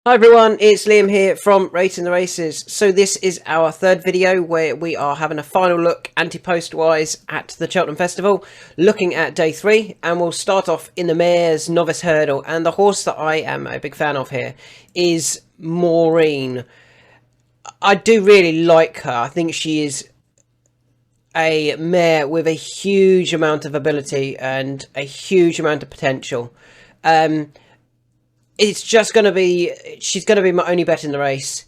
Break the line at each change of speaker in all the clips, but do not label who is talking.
Hi everyone, it's Liam here from Rating the Races. So this is our third video where we are having a final look Ante-Post wise at the Cheltenham Festival, looking at day 3, and we'll start off in the Mare's Novice Hurdle. And the horse that I am a big fan of here is Muir. I do really like her. I think she is a mare with a huge amount of ability and a huge amount of potential. It's just going to be, she's going to be my only bet in the race.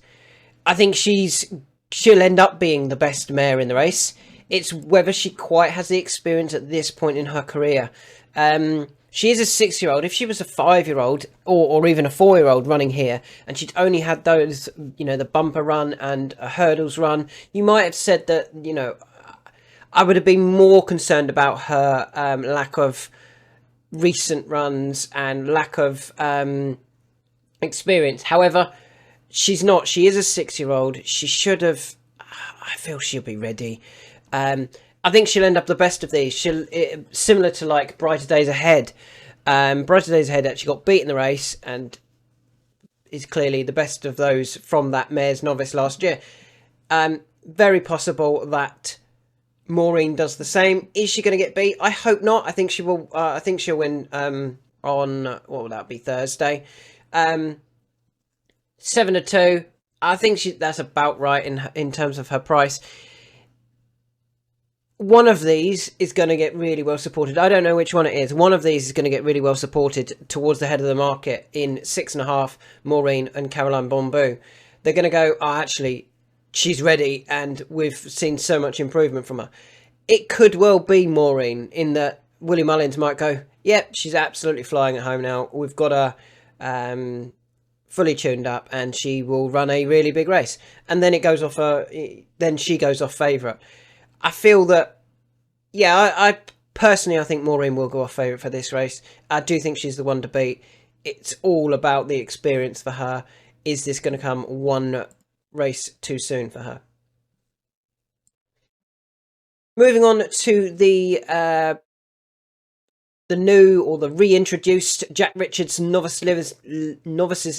I think she'll end up being the best mare in the race. It's whether she quite has the experience at this point in her career. She is a 6-year-old. If she was a 5-year-old or even a 4-year-old running here, and she'd only had those, the bumper run and a hurdles run, you might have said that, I would have been more concerned about her lack of recent runs and lack of experience. However, she's not. She is a 6-year-old. She should have. I feel she'll be ready. I think she'll end up the best of these. Similar to like Brighter Days Ahead. Brighter Days Ahead actually got beat in the race and is clearly the best of those from that Mare's Novice last year. Very possible that Maureen does the same. Is she going to get beat? I hope not. I think she will. I think she'll win on, what will that be, Thursday. 7-2. I think that's about right in terms of her price. One of these is going to get really well supported. I don't know which one it is. One of these is going to get really well supported towards the head of the market in 6.5, Maureen and Caroline Bombou. They're going to go, oh, actually, she's ready, and we've seen so much improvement from her. It could well be Maureen, in that Willie Mullins might go, yep, she's absolutely flying at home now. We've got her fully tuned up, and she will run a really big race. And then it goes off. Then she goes off favourite. I feel that, I personally, I think Maureen will go off favourite for this race. I do think she's the one to beat. It's all about the experience for her. Is this going to come one race too soon for her? Moving on to the new or the reintroduced Jack Richards Novices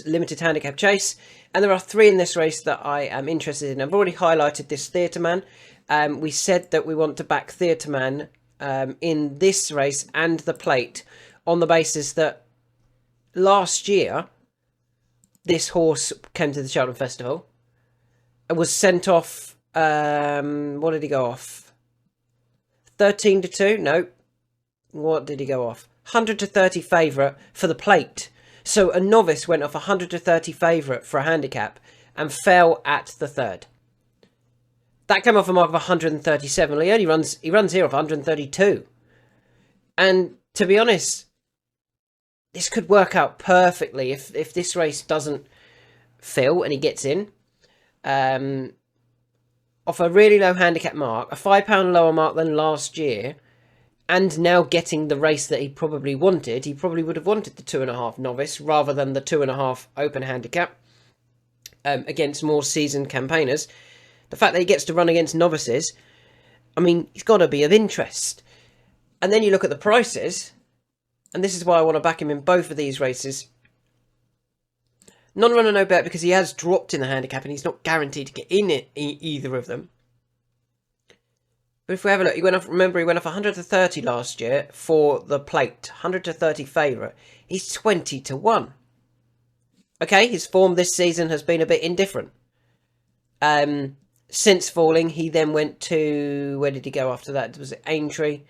Limited Handicap Chase, and there are 3 in this race that I am interested in. I've already highlighted this Theatre Man. We said that we want to back Theatre Man in this race and the plate on the basis that last year this horse came to the Cheltenham Festival. It was sent off. What did he go off? 13-2? No. What did he go off? 100-30 favourite for the plate. So a novice went off 100-30 favourite for a handicap and fell at the third. That came off a mark of 137. He runs here off 132. And to be honest, this could work out perfectly if this race doesn't fill and he gets in. Off a really low handicap mark, a £5 lower mark than last year, and now getting the race that he probably wanted. He probably would have wanted the 2.5 novice rather than the 2.5 open handicap against more seasoned campaigners. The fact that he gets to run against novices, I mean, he's got to be of interest. And then you look at the prices, and this is why I want to back him in both of these races. Non-runner, no bet, because he has dropped in the handicap and he's not guaranteed to get in either of them. But if we have a look, he went off 100-30 last year for the plate. 100-30 favourite. He's 20-1. Okay, his form this season has been a bit indifferent. Since falling, he then went to... Where did he go after that? Was it Aintree?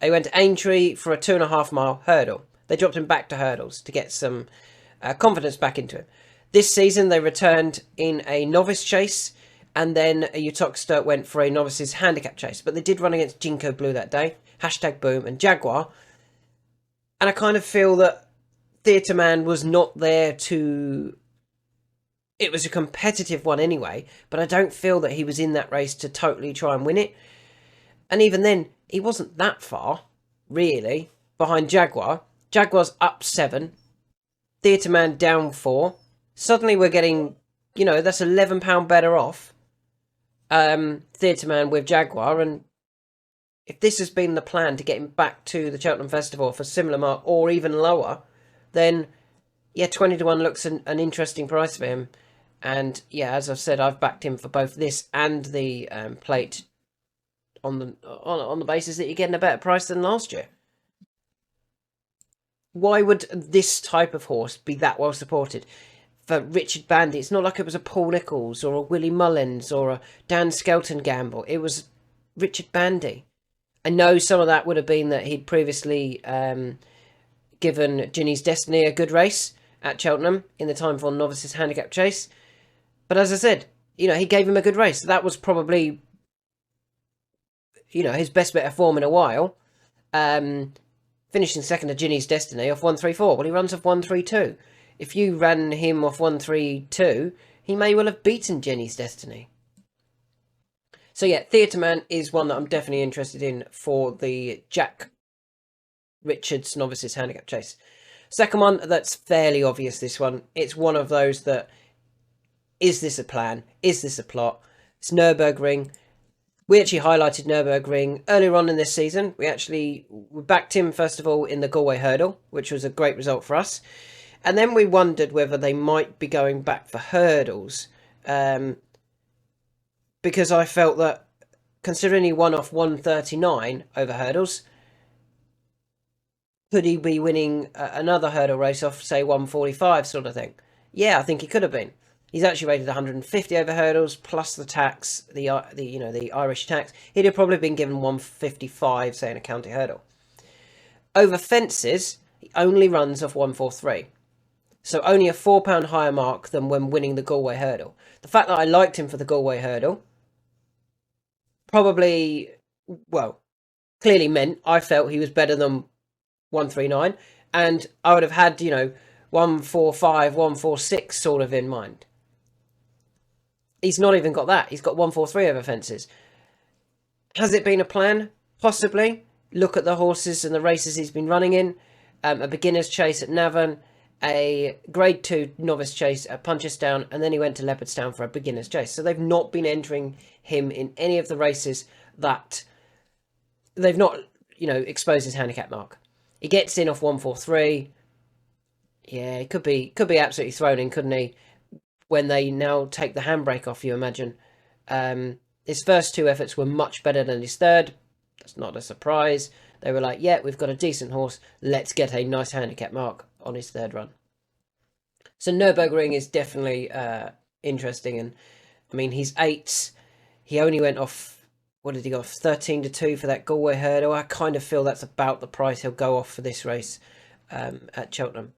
He went to Aintree for a 2.5 mile hurdle. They dropped him back to hurdles to get some confidence back into him. This season, they returned in a novice chase, and then Uttoxeter went for a novice's handicap chase. But they did run against Jinko Blue that day, #Boom, and Jaguar. And I kind of feel that Theatre Man was not there to... It was a competitive one anyway, but I don't feel that he was in that race to totally try and win it. And even then, he wasn't that far, really, behind Jaguar. Jaguar's up 7. Theatre Man down 4. Suddenly we're getting, that's £11 better off. Theatre Man with Jaguar, and if this has been the plan to get him back to the Cheltenham Festival for similar mark or even lower, then yeah, 20 to 1 looks an interesting price for him. And yeah, as I've said, I've backed him for both this and the plate on the basis that you're getting a better price than last year. Why would this type of horse be that well supported? For Richard Bandy, it's not like it was a Paul Nichols or a Willie Mullins or a Dan Skelton gamble. It was Richard Bandy. I know some of that would have been that he'd previously given Ginny's Destiny a good race at Cheltenham in the time for Novice's handicap chase. But as I said, he gave him a good race. That was probably, his best bit of form in a while. Finishing second to Ginny's Destiny off 134. Well, he runs off 132. If you ran him off 132, he may well have beaten Ginny's Destiny. So yeah, Theatre Man is one that I'm definitely interested in for the Jack Richards Novices handicap chase. Second one, that's fairly obvious, this one. It's one of those that, is this a plan? Is this a plot? It's Nürburgring. We actually highlighted Nürburgring earlier on in this season. We backed him, first of all, in the Galway Hurdle, which was a great result for us. And then we wondered whether they might be going back for hurdles. Because I felt that, considering he won off 139 over hurdles, could he be winning another hurdle race off, say, 145 sort of thing? Yeah, I think he could have been. He's actually rated 150 over hurdles, plus the tax, the Irish tax. He'd have probably been given 155, say, in a county hurdle. Over fences, he only runs off 143. So only a £4 higher mark than when winning the Galway Hurdle. The fact that I liked him for the Galway Hurdle probably, clearly meant I felt he was better than 139. And I would have had, 145, 146 sort of in mind. He's not even got that. He's got 143 over fences. Has it been a plan? Possibly. Look at the horses and the races he's been running in. A beginner's chase at Navan, a grade 2 novice chase at Punchestown, and then he went to Leopardstown for a beginner's chase. So they've not been entering him in any of the races that they've not, exposed his handicap mark. He gets in off 143. Yeah, he could be absolutely thrown in, couldn't he? When they now take the handbrake off, you imagine. His first two efforts were much better than his third. That's not a surprise. They were like, yeah, we've got a decent horse. Let's get a nice handicap mark on his third run. So Nürburgring is definitely interesting. And, I mean, he's 8. He only went off, what did he go off? 13 to 2 for that Galway Hurdle. I kind of feel that's about the price he'll go off for this race at Cheltenham.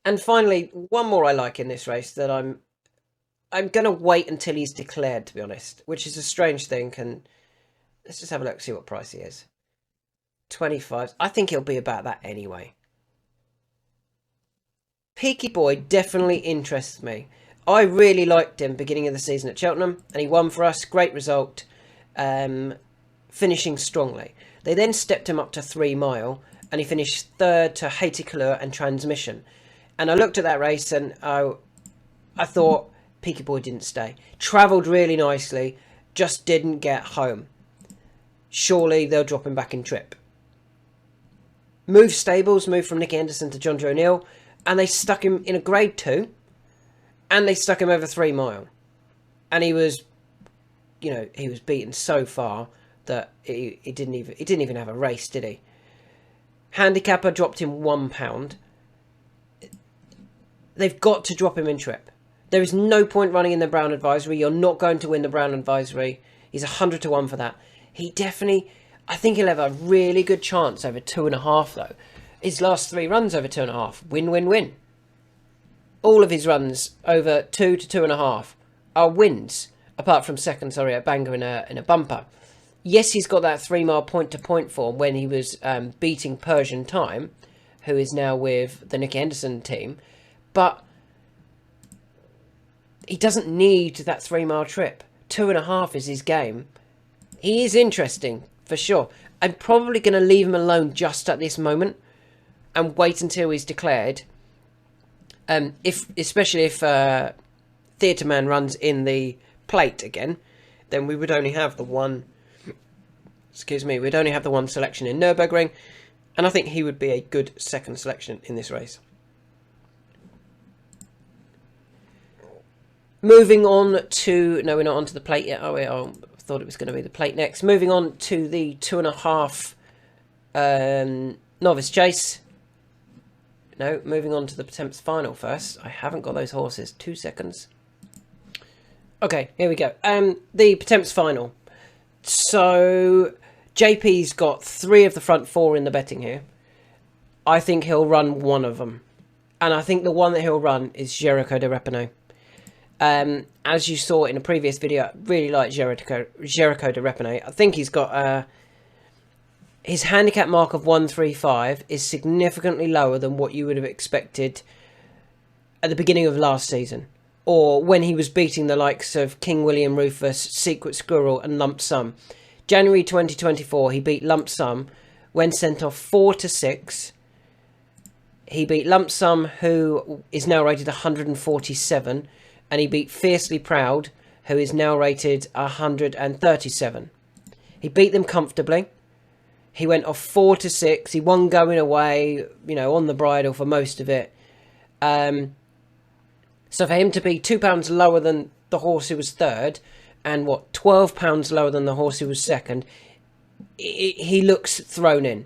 And finally, one more I like in this race that I'm going to wait until he's declared, to be honest, which is a strange thing. And let's just have a look, see what price he is. 25. I think he'll be about that anyway. Peaky Boy definitely interests me. I really liked him beginning of the season at Cheltenham, and he won for us. Great result, finishing strongly. They then stepped him up to 3 Mile, and he finished third to Haiti Couleur and Transmission. And I looked at that race, and I thought Peaky Boy didn't stay. Travelled really nicely, just didn't get home. Surely they'll drop him back in trip. Moved stables, moved from Nicky Henderson to John Joe O'Neill, and they stuck him in a grade 2, and they stuck him over 3 Mile. And he was, he was beaten so far that he didn't even have a race, did he? Handicapper dropped him £1. They've got to drop him in trip. There is no point running in the Brown Advisory. You're not going to win the Brown Advisory. He's 100 to 1 for that. I think he'll have a really good chance over 2.5 though. His last 3 runs over 2.5. Win, win, win. All of his runs over 2 to 2.5 are wins, apart from second, at Bangor in a bumper. Yes, he's got that 3 Mile point-to-point form when he was beating Persian Time, who is now with the Nicky Henderson team, but he doesn't need that 3 Mile trip. 2.5 is his game. He is interesting, for sure. I'm probably going to leave him alone just at this moment and wait until he's declared. Especially if Theatre Man runs in the plate again, then we would only have the one... we'd only have the one selection in Nürburgring, and I think he would be a good second selection in this race. Moving on to... No, we're not onto the plate yet, are we? I thought it was going to be the plate next. Moving on to the 2.5 Novice Chase. No, moving on to the Pertemps Final first. I haven't got those horses. 2 seconds. Okay, here we go. The Pertemps Final. So, JP's got 3 of the front 4 in the betting here. I think he'll run one of them. And I think the one that he'll run is Jericho de Repinot. As you saw in a previous video, I really like Jericho de Repinot. I think he's got... his handicap mark of 135 is significantly lower than what you would have expected at the beginning of last season. Or when he was beating the likes of King William Rufus, Secret Squirrel and Lump Sum. January 2024, he beat Lump Sum when sent off 4-6. He beat Lump Sum, who is now rated 147. And he beat Fiercely Proud, who is now rated 137. He beat them comfortably. He went off 4-6. He won going away, you know, on the bridle for most of it. So for him to be £2 lower than the horse who was third, and what, £12 lower than the horse who was second, he looks thrown in.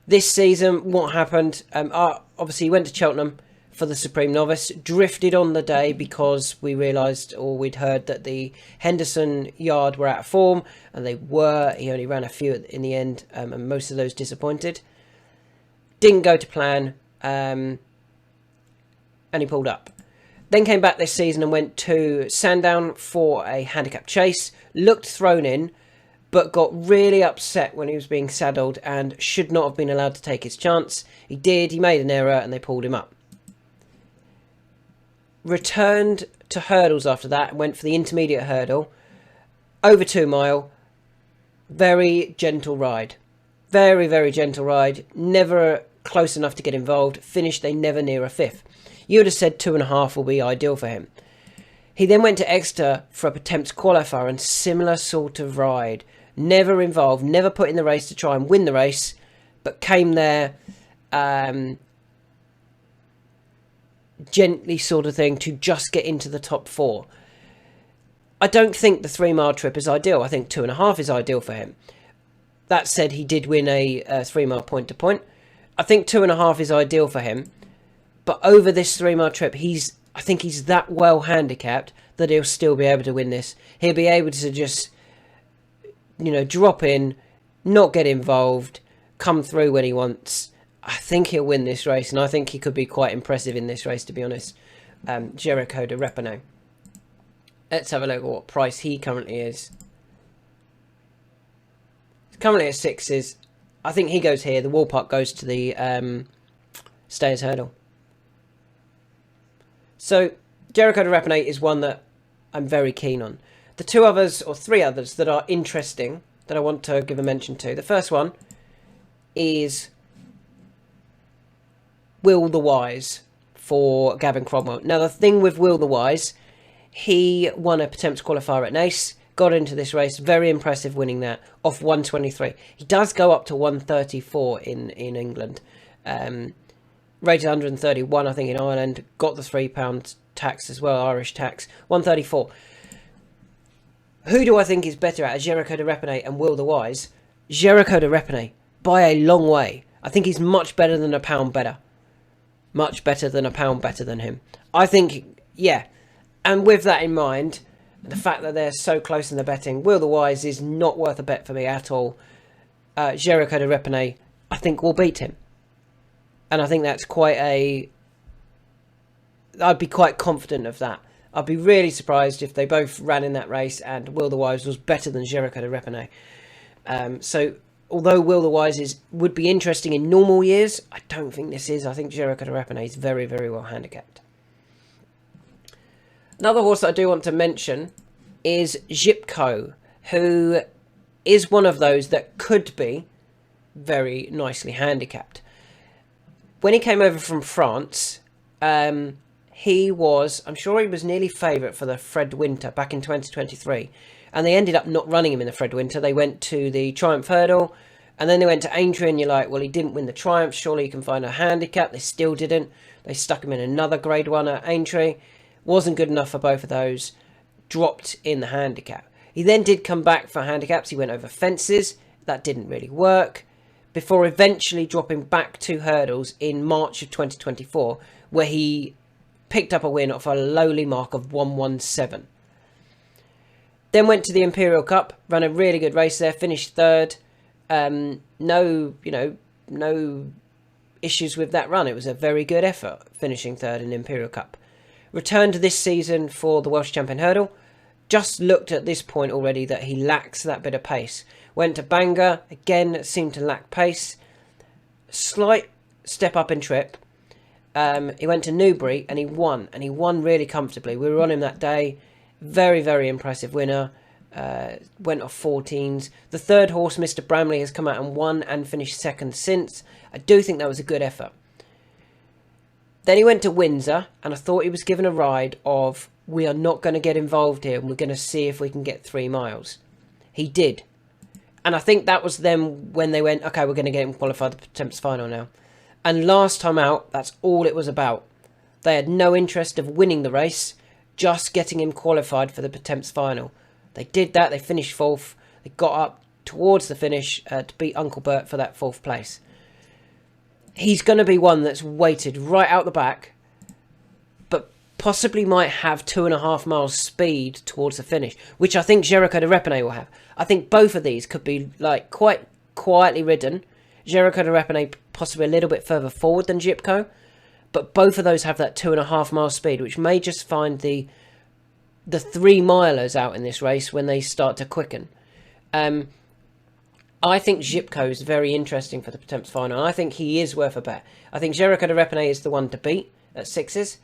This season, what happened? Obviously, he went to Cheltenham for the Supreme Novice, drifted on the day because we realised, or we'd heard, that the Henderson yard were out of form, and they were. He only ran a few in the end, and most of those disappointed. Didn't go to plan, and he pulled up. Then came back this season and went to Sandown for a handicap chase, looked thrown in, but got really upset when he was being saddled and should not have been allowed to take his chance. He did, he made an error, and they pulled him up. Returned to hurdles after that and went for the intermediate hurdle. Over 2 mile. Very gentle ride. Very, very gentle ride. Never close enough to get involved. Finished they never near a 5th. You would have said 2.5 will be ideal for him. He then went to Exeter for a Pertemps qualifier and similar sort of ride. Never involved. Never put in the race to try and win the race. But came there... gently sort of thing to just get into the top 4. I don't think the 3 mile trip is ideal. I think 2.5 is ideal for him. That said, he did win a 3 mile point to point. I think 2.5 is ideal for him. But over this 3 mile trip, I think he's that well handicapped that he'll still be able to win this. He'll be able to just, you know, drop in, not get involved, come through when he wants. I think he'll win this race, and I think he could be quite impressive in this race, to be honest. Jericho de Repinot. Let's have a look at what price he currently is. He's currently at 6s. I think he goes here. The Woolpark goes to the Stayers Hurdle. So, Jericho de Repinot is one that I'm very keen on. The 2 others, or 3 others, that are interesting, that I want to give a mention to. The first one is... Will the Wise for Gavin Cromwell. Now, the thing with Will the Wise, he won a Pertemps qualifier at Naas, got into this race, very impressive winning that, off 123. He does go up to 134 in England. Rated 131, I think, in Ireland. Got the £3 tax as well, Irish tax. 134. Who do I think is better at Jericho de Repinot and Will the Wise? Jericho de Repinot, by a long way. I think he's much better than £1 better. Much better than £1 better than him. I think, yeah. And with that in mind, the fact that they're so close in the betting, Will the Wise is not worth a bet for me at all. Jericho de Repinot, I think, will beat him. And I think that's quite a... I'd be quite confident of that. I'd be really surprised if they both ran in that race and Will the Wise was better than Jericho de Repinot. So... Although Will the Wise would be interesting in normal years, I don't think this is. I think Jericho de Repinot is very, very well handicapped. Another horse that I do want to mention is Gipco, who is one of those that could be very nicely handicapped. When he came over from France, he was, I'm sure he was nearly favourite for the Fred Winter back in 2023. And they ended up not running him in the Fred Winter. They went to the Triumph Hurdle. And then they went to Aintree. And you're like, well, he didn't win the Triumph. Surely you can find a handicap. They still didn't. They stuck him in another Grade 1 at Aintree. Wasn't good enough for both of those. Dropped in the handicap. He then did come back for handicaps. He went over fences. That didn't really work. Before eventually dropping back to hurdles in March of 2024, where he picked up a win off a lowly mark of 117. Then went to the Imperial Cup, ran a really good race there, finished third. No issues with that run. It was a very good effort, finishing third in the Imperial Cup. Returned this season for the Welsh Champion Hurdle. Just looked at this point already that he lacks that bit of pace. Went to Bangor, again seemed to lack pace. Slight step up in trip. He went to Newbury and he won really comfortably. We were on him that day. Very, very impressive winner. Went off 14s. The third horse, Mr. Bramley, has come out and won and finished second since. I do think that was a good effort. Then he went to Windsor, and I thought he was given a ride of, we are not going to get involved here, and we're going to see if we can get 3 miles. He did. And I think that was them when they went, okay, we're going to get him qualified for the Pertemps Final now. And last time out, that's all it was about. They had no interest of winning the race, just getting him qualified for the Pertemps Final. They did that, they finished 4th. They got up towards the finish to beat Uncle Bert for that 4th place. He's going to be one that's weighted right out the back, but possibly might have 2.5 miles speed towards the finish, which I think Jericho de Repene will have. I think both of these could be like quite quietly ridden. Jericho de Repene possibly a little bit further forward than Gipco, but both of those have that 2.5 mile speed, which may just find the 3 milers out in this race when they start to quicken. I think Gipco is very interesting for the Pertemps Final. I think he is worth a bet. I think Jericho de Repene is the one to beat at 6s.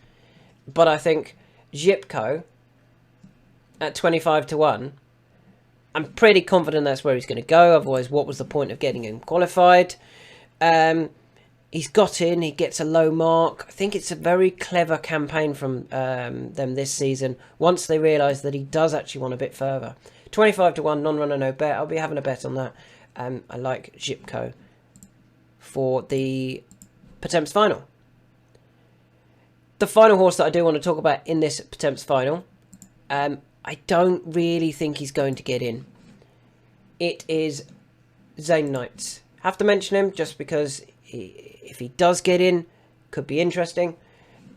But I think Gipco at 25 to 1, I'm pretty confident that's where he's going to go. Otherwise, what was the point of getting him qualified? He's got in. He gets a low mark. I think it's a very clever campaign from them this season. Once they realise that he does actually want a bit further. 25 to 1, non-runner, no bet. I'll be having a bet on that. I like Gipco for the Pertemps Final. The final horse that I do want to talk about in this Pertemps Final, I don't really think he's going to get in. It is Zane Knights. Have to mention him just because if he does get in, could be interesting.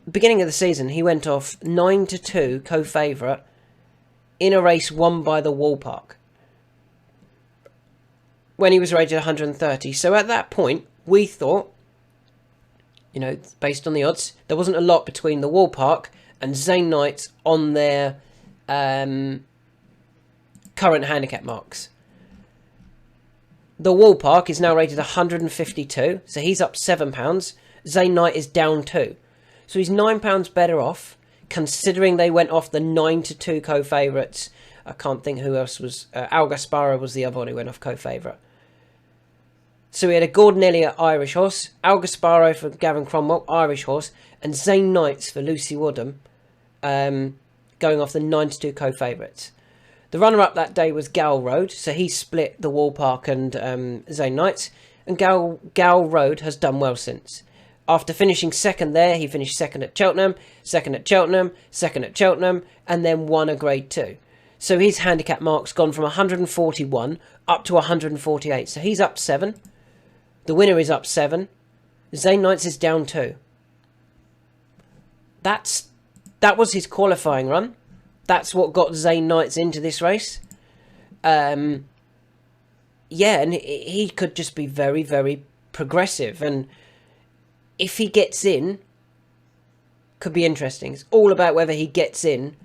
Beginning of the season, he went off 9 to 2 co-favourite in a race won by the Wall Park when he was rated 130. So at that point, we thought, you know, based on the odds, there wasn't a lot between the Wall Park and Zane Knights on their current handicap marks. The Wall Park is now rated 152, so he's up £7. Zane Knight is down 2. So he's £9 better off, considering they went off the 9 to 2 co-favourites. I can't think who else was... Al Gasparo was the other one who went off co-favourite. So we had a Gordon Elliott Irish horse, Al Gasparo for Gavin Cromwell, Irish horse, and Zane Knights for Lucy Woodham, going off the 9 to 2 co-favourites. The runner-up that day was Gal Road, so he split the Wall Park and Zane Knights, and Gal Road has done well since. After finishing second there, he finished second at Cheltenham, second at Cheltenham, second at Cheltenham, and then won a Grade 2. So his handicap mark's gone from 141 up to 148, so he's up 7. The winner is up 7. Zane Knights is down 2. That was his qualifying run. That's what got Zane Knights into this race. Yeah, and he could just be very, very progressive. And if he gets in, could be interesting. It's all about whether he gets in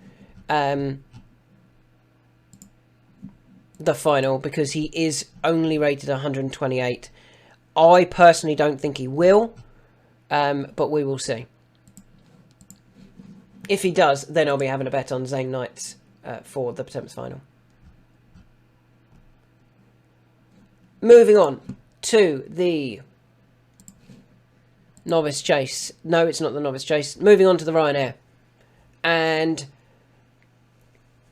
the final, because he is only rated 128. I personally don't think he will, but we will see. If he does, then I'll be having a bet on Zane Knights for the Pertemps Final. Moving on to the Novice Chase. No, it's not the Novice Chase. Moving on to the Ryanair. And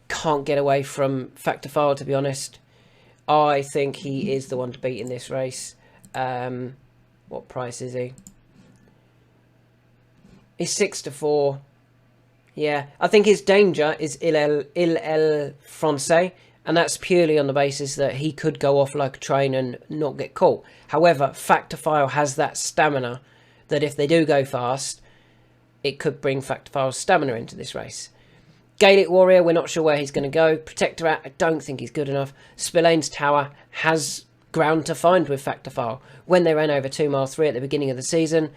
can't get away from Factor File, to be honest. I think he is the one to beat in this race. What price is he? He's 6 to 4. Yeah, I think his danger is Il El Francais, and that's purely on the basis that he could go off like a train and not get caught. However, Factophile has that stamina that if they do go fast, it could bring Factophile's stamina into this race. Gaelic Warrior, we're not sure where he's going to go. Protectorat, I don't think he's good enough. Spillane's Tower has ground to find with Factophile. When they ran over 2 mile 3 at the beginning of the season,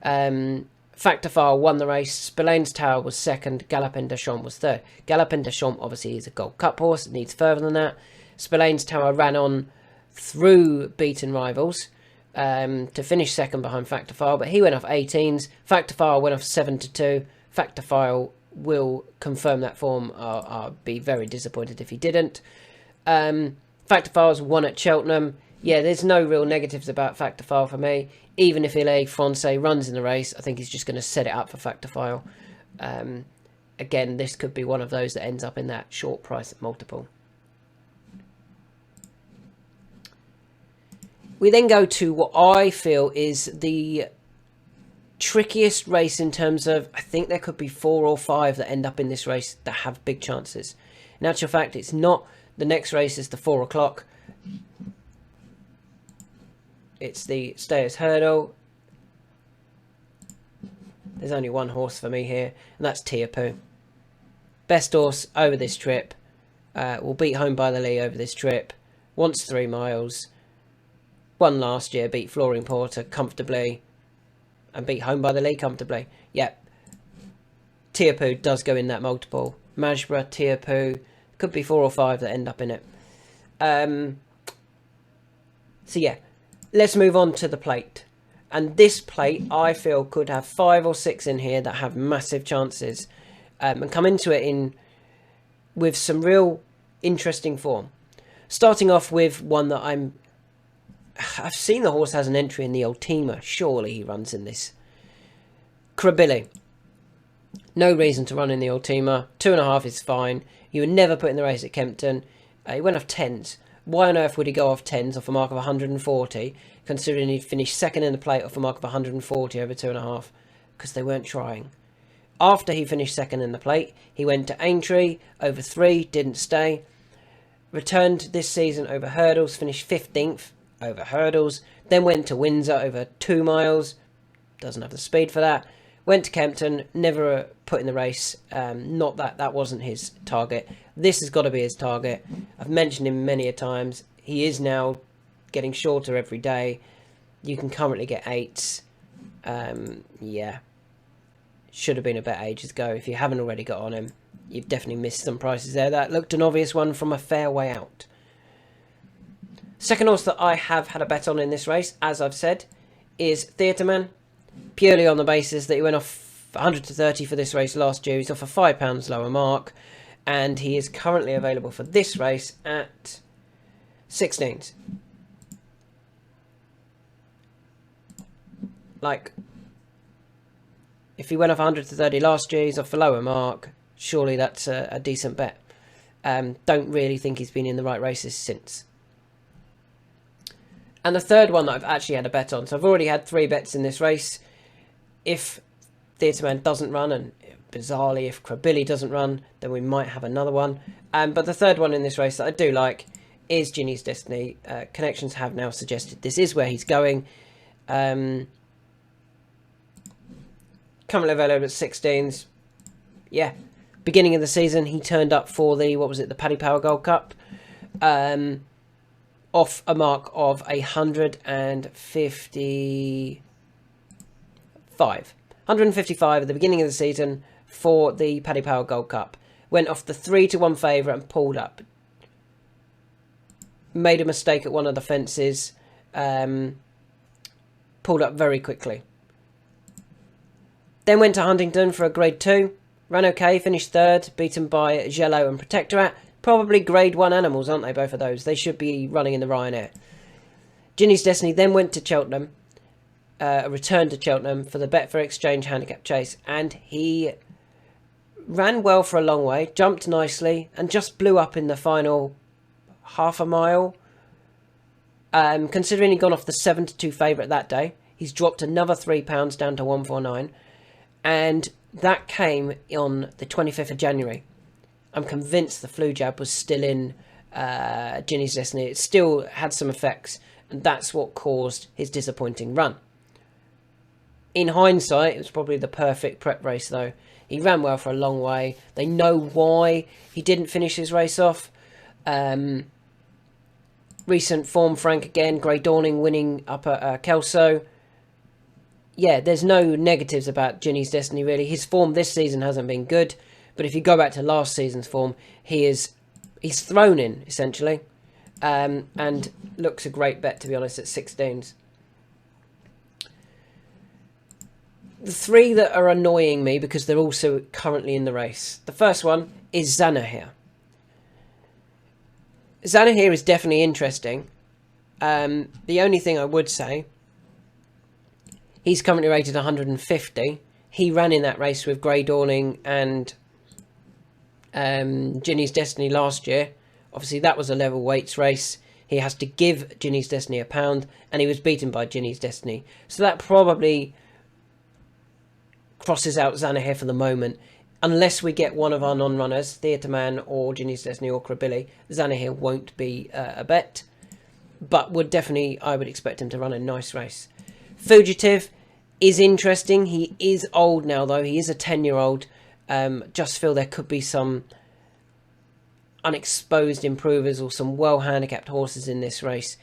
Factophile won the race. Spillane's Tower was second. Galopin des Champs was third. Galopin des Champs obviously is a Gold Cup horse. It needs further than that. Spillane's Tower ran on through beaten rivals to finish second behind Factophile, but he went off 18s. Factophile went off 7-2. Factophile will confirm that form. I'll be very disappointed if he didn't. Factophile's won at Cheltenham. Yeah, there's no real negatives about Factophile for me. Even if Il Francais runs in the race, I think he's just going to set it up for Factophile. Again, this could be one of those that ends up in that short price multiple. We then go to what I feel is the trickiest race in terms of, I think there could be 4 or 5 that end up in this race that have big chances. In actual fact, it's not. The next race is the 4 o'clock. It's the Stayers Hurdle. There's only one horse for me here, and that's Ante-Post. Best horse over this trip. Will beat Home by the Lee over this trip. Wants 3 miles. Won last year, beat Flooring Porter comfortably. And beat Home by the Lee comfortably. Yep. Ante-Post does go in that multiple. Majbra, Ante-Post. Could be 4 or 5 that end up in it. So yeah. Let's move on to the plate. And this plate, I feel, could have 5 or 6 in here that have massive chances. And come into it with some real interesting form. Starting off with one that I've seen the horse has an entry in the Ultima. Surely he runs in this. Krabilly. No reason to run in the Ultima. 2.5 is fine. You would never put in the race at Kempton. He went off 10s. Why on earth would he go off 10s off a mark of 140, considering he'd finished second in the plate off a mark of 140 over 2.5? Because they weren't trying. After he finished second in the plate, he went to Aintree over 3, didn't stay. Returned this season over hurdles, finished 15th over hurdles. Then went to Windsor over 2 miles. Doesn't have the speed for that. Went to Kempton, never put in the race. Not that wasn't his target. This has got to be his target. I've mentioned him many a times. He is now getting shorter every day. You can currently get 8s. Yeah. Should have been a bet ages ago. If you haven't already got on him, you've definitely missed some prices there. That looked an obvious one from a fair way out. Second horse that I have had a bet on in this race, as I've said, is Theatreman. Purely on the basis that he went off 100-30 for this race last year. He's off a £5 lower mark. And he is currently available for this race at 16s. Like, if he went off 100-30 last year, he's off a lower mark. Surely that's a decent bet. Don't really think he's been in the right races since. And the third one that I've actually had a bet on. So I've already had 3 bets in this race. If Theatreman doesn't run, and bizarrely if Krabilly doesn't run, then we might have another one. But the third one in this race that I do like is Ginny's Destiny. Connections have now suggested this is where he's going. Currently available at 16s. Yeah. Beginning of the season, he turned up for the, the Paddy Power Gold Cup. Off a mark of 155. 155 at the beginning of the season for the Paddy Power Gold Cup. Went off the 3-1 favourite and pulled up. Made a mistake at one of the fences. Pulled up very quickly. Then went to Huntingdon for a grade 2. Ran okay, finished 3rd, beaten by Jello and Protectorat. Probably grade 1 animals, aren't they, both of those? They should be running in the Ryanair. Ginny's Destiny then went to Cheltenham. Returned to Cheltenham for the Betfair Exchange Handicap Chase. And he ran well for a long way, jumped nicely, and just blew up in the final half a mile. Considering he'd gone off the 7-2 favourite that day, he's dropped another £3 down to 149. And That came on the 25th of January. I'm convinced the flu jab was still in Ginny's Destiny. It still had some effects, and that's what caused his disappointing run. In hindsight, it was probably the perfect prep race, though. He ran well for a long way. They know why he didn't finish his race off. Recent form, Frank again. Grey Dawning winning up at Kelso. Yeah, there's no negatives about Ginny's Destiny, really. His form this season hasn't been good. But if you go back to last season's form, he's thrown in, essentially. And looks a great bet, to be honest, at 16s. The three that are annoying me because they're also currently in the race. The first one is Zanahiyr. Zanahiyr is definitely interesting. The only thing I would say, he's currently rated 150. He ran in that race with Grey Dawning and Ginny's Destiny last year. Obviously, that was a level weights race. He has to give Ginny's Destiny £1, and he was beaten by Ginny's Destiny. So that probably crosses out Zanahiyr for the moment. Unless we get one of our non-runners, Theatre Man or Ginny's Destiny or Krabilly, Zanahiyr won't be a bet. But I would expect him to run a nice race. Fugitive is interesting. He is old now, though. He is a 10-year-old. Just feel there could be some unexposed improvers or some well-handicapped horses in this race.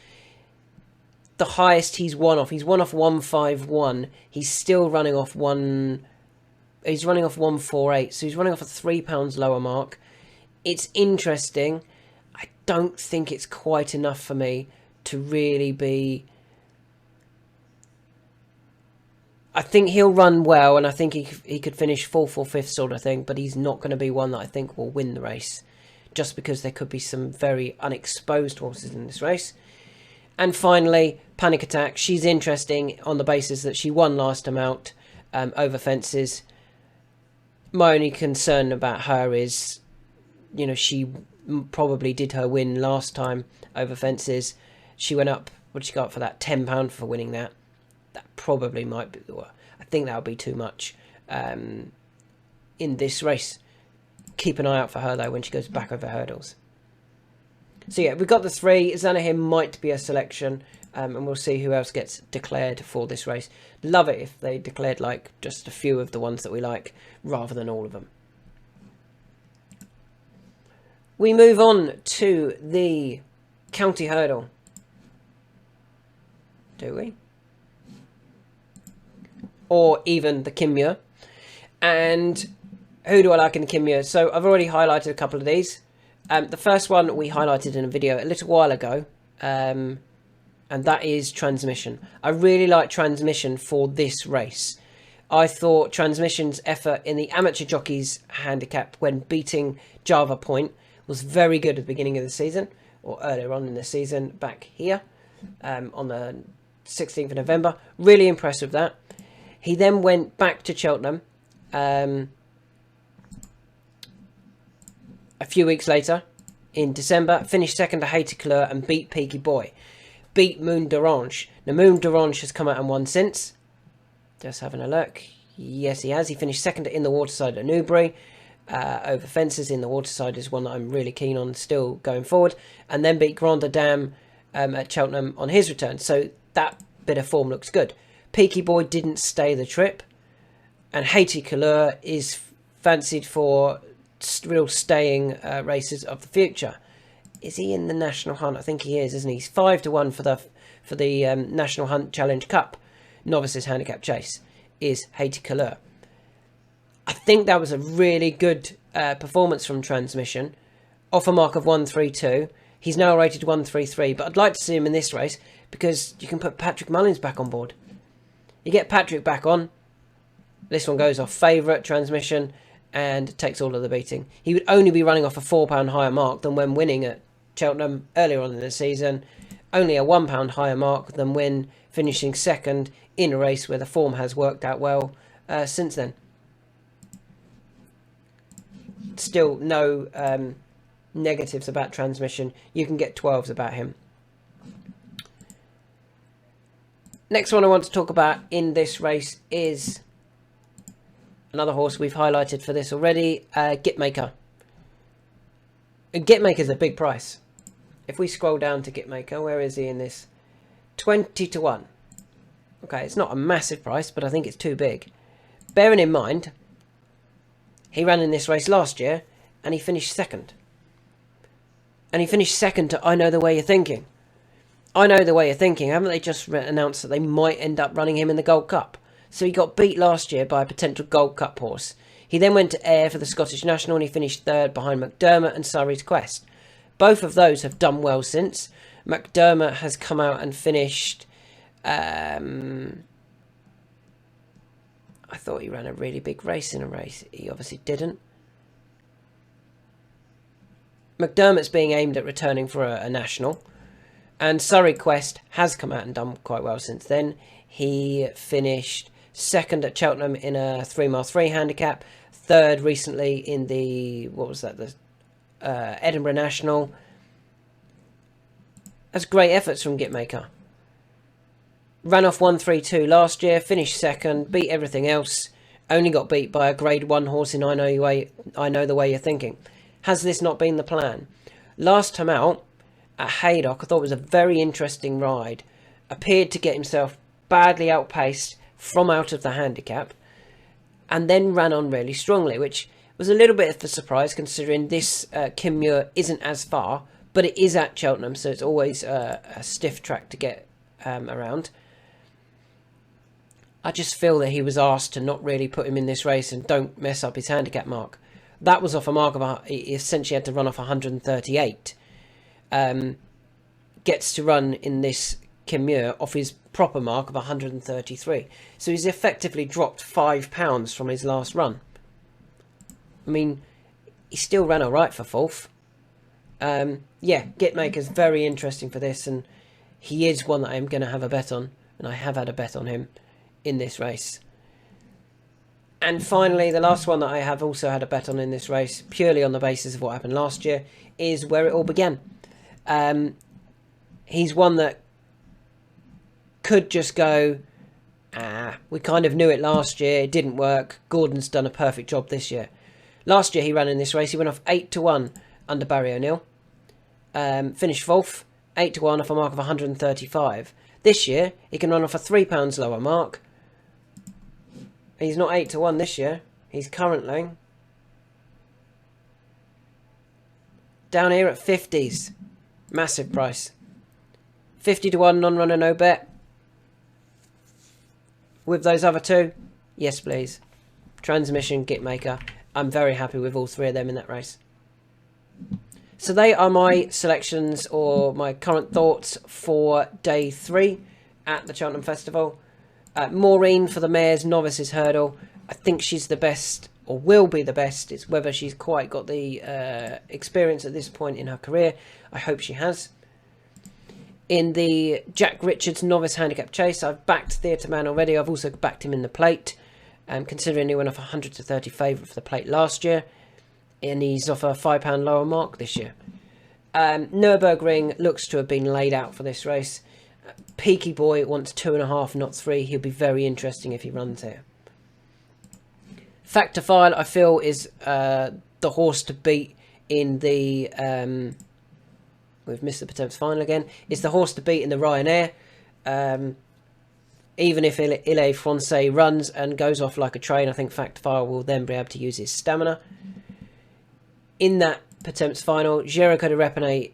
The highest he's won off 151. He's still running off 148, so he's running off a £3 lower mark. It's interesting. I don't think it's quite enough for me to really be... I think he'll run well, and I think he could finish 4th or 5th sort of thing, but he's not going to be one that I think will win the race, just because there could be some very unexposed horses in this race. And finally, Panic Attack. She's interesting on the basis that she won last time out over fences. My only concern about her is, she probably did her win last time over fences. She went up, what did she got for that? £10 for winning that. That probably might be, I think that would be too much in this race. Keep an eye out for her, though, when she goes back over hurdles. So, yeah, we've got the three. Zanahiyr might be a selection, and we'll see who else gets declared for this race. Love it if they declared, just a few of the ones that we like, rather than all of them. We move on to the county hurdle. Do we? Or even the Muir. And who do I like in the Muir? So I've already highlighted a couple of these. The first one we highlighted in a video a little while ago, and that is Transmission. I really like Transmission for this race. I thought Transmission's effort in the amateur jockeys handicap when beating Java Point was very good at the beginning of the season, or earlier on in the season back here on the 16th of November. Really impressed with that. He then went back to Cheltenham a few weeks later, in December, finished second to Ante-Post and beat Peaky Boy. Beat Moon d'Orange. Now, Moon d'Orange has come out and won since. Just having a look. Yes, he has. He finished second in the Waterside at Newbury. Over fences in the Waterside is one that I'm really keen on still going forward. And then beat Grande Dame at Cheltenham on his return. So that bit of form looks good. Peaky Boy didn't stay the trip. And Ante-Post is fancied for real staying races of the future. Is he in the National Hunt? I think he is, isn't he? He's 5-1 for the National Hunt Challenge Cup. Novices Handicap Chase is Ante-Post. I think that was a really good performance from Transmission. Off a mark of 132. He's now rated 133, but I'd like to see him in this race because you can put Patrick Mullins back on board. You get Patrick back on. This one goes off favourite Transmission and takes all of the beating. He would only be running off a £4 higher mark than when winning at Cheltenham earlier on in the season. Only a £1 higher mark than when finishing second in a race where the form has worked out well since then. Still no negatives about Transmission. You can get 12s about him. Next one I want to talk about in this race is Another horse we've highlighted for this already, Gitmaker. And Gitmaker's a big price. If we scroll down to Gitmaker, where is he in this? 20 to 1. Okay, it's not a massive price, but I think it's too big. Bearing in mind, he ran in this race last year, and he finished second. And he finished second to I Know The Way You're Thinking. I Know The Way You're Thinking. Haven't they just announced that they might end up running him in the Gold Cup? So he got beat last year by a potential Gold Cup horse. He then went to Ayr for the Scottish National, and he finished third behind McDermott and Surrey's Quest. Both of those have done well since. McDermott has come out and finished... I thought he ran a really big race in a race. He obviously didn't. McDermott's being aimed at returning for a national. And Surrey Quest has come out and done quite well since then. He finished second at Cheltenham in a 3x3 handicap. Third recently in the, what was that, the Edinburgh National. That's great efforts from Gitmaker. Ran off 1-3-2 last year, finished second, beat everything else. Only got beat by a Grade 1 horse in I Know The Way You're Thinking. Has this not been the plan? Last time out at Haydock, I thought it was a very interesting ride. Appeared to get himself badly outpaced from out of the handicap. And then ran on really strongly, which was a little bit of a surprise considering this Muir isn't as far. But it is at Cheltenham, so it's always a stiff track to get around. I just feel that he was asked to not really put him in this race and don't mess up his handicap mark. That was off a mark of, he essentially had to run off 138. Gets to run in this Muir off his proper mark of 133. So he's effectively dropped £5 from his last run. I mean, he still ran alright for fourth. Yeah, Gitmaker's very interesting for this, and he is one that I'm going to have a bet on, and I have had a bet on him in this race. And finally, the last one that I have also had a bet on in this race, purely on the basis of what happened last year, is Where It All Began. He's one that could just go, we kind of knew it last year, it didn't work, Gordon's done a perfect job this year. Last year he ran in this race, he went off 8 to 1 under Barry O'Neill. Finished fourth, 8 to 1 off a mark of 135. This year, he can run off a £3 lower mark. He's not 8 to 1 this year. He's currently down here at 50s. Massive price. 50 to 1, non-runner, no bet. With those other two, yes please. Transmission, Gitmaker. I'm very happy with all three of them in that race. So they are my selections or my current thoughts for day 3 at the Cheltenham Festival. Maureen for the Mares Novices Hurdle. I think she's the best, or will be the best. It's whether she's quite got the experience at this point in her career. I hope she has. In the Jack Richards Novice Handicap Chase, I've backed Theatre Man already. I've also backed him in the plate. Considering he went off 100 to 30 favourite for the plate last year. And he's off a £5 lower mark this year. Nürburgring looks to have been laid out for this race. Peaky Boy wants 2.5, not 3. He'll be very interesting if he runs here. Factor File, I feel, is the horse to beat in the... we've missed the Pertemps Final again. It's the horse to beat in the Ryanair. Even if Ile Francais runs and goes off like a train, I think Factor File will then be able to use his stamina. In that Pertemps Final, Jericho de Repenay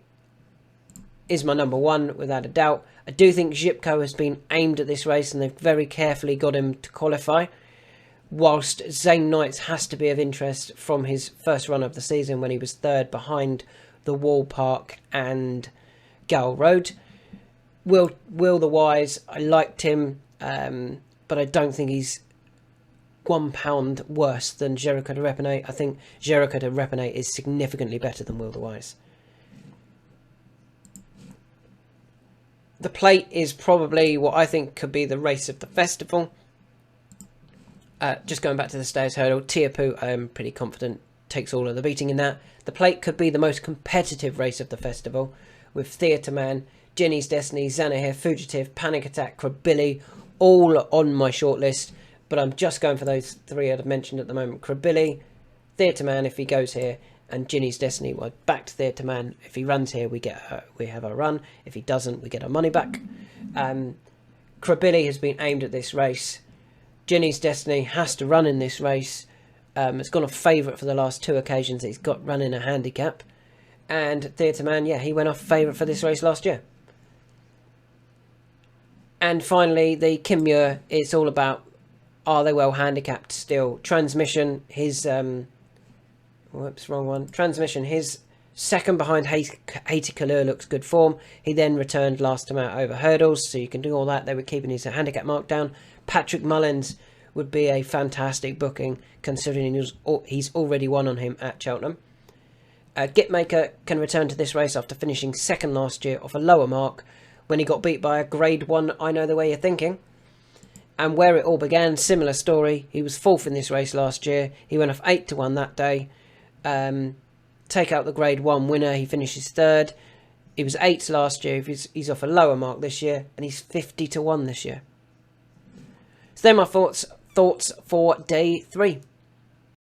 is my number 1, without a doubt. I do think Zipko has been aimed at this race, and they've very carefully got him to qualify. Whilst Zane Knights has to be of interest from his first run of the season when he was third behind the Wall Park and Gowell Road. Will the Wise, I liked him, but I don't think he's £1 worse than Jericho de Repenay. I think Jericho de Repenay is significantly better than Will the Wise. The plate is probably what I think could be the race of the festival. Just going back to the Stayers Hurdle, Ante-Post, I'm pretty confident, takes all of the beating in that. The plate could be the most competitive race of the festival, with Theatre Man, Jenny's Destiny, Zanahir, Fugitive, Panic Attack, Krabilly, all on my shortlist. but I'm just going for those three I've mentioned at the moment. Krabilly, Theatre Man if he goes here, and Ginny's Destiny. Well, back to Theatre Man. If he runs here, we have our run. If he doesn't, we get our money back. Krabilly has been aimed at this race. Ginny's Destiny has to run in this race. It's gone a favourite for the last 2 occasions he's got running a handicap. And Theatre Man, yeah, he went off favourite for this race last year. And finally, the Kim Muir, it's all about, are they well handicapped still? Transmission, his... whoops, wrong one. Transmission, his second behind Haiti Kalur looks good form. He then returned last time out over hurdles, so you can do all that. They were keeping his handicap mark down. Patrick Mullins would be a fantastic booking, considering he's already won on him at Cheltenham. Gitmaker can return to this race after finishing second last year off a lower mark when he got beat by a Grade 1 I Know The Way You're Thinking. And where it all began, similar story. He was 4th in this race last year. He went off 8-1 that day. Take out the Grade 1 winner, he finishes 3rd. He was 8th last year. He's off a lower mark this year, and he's 50-1 this year. So they're my thoughts for day 3.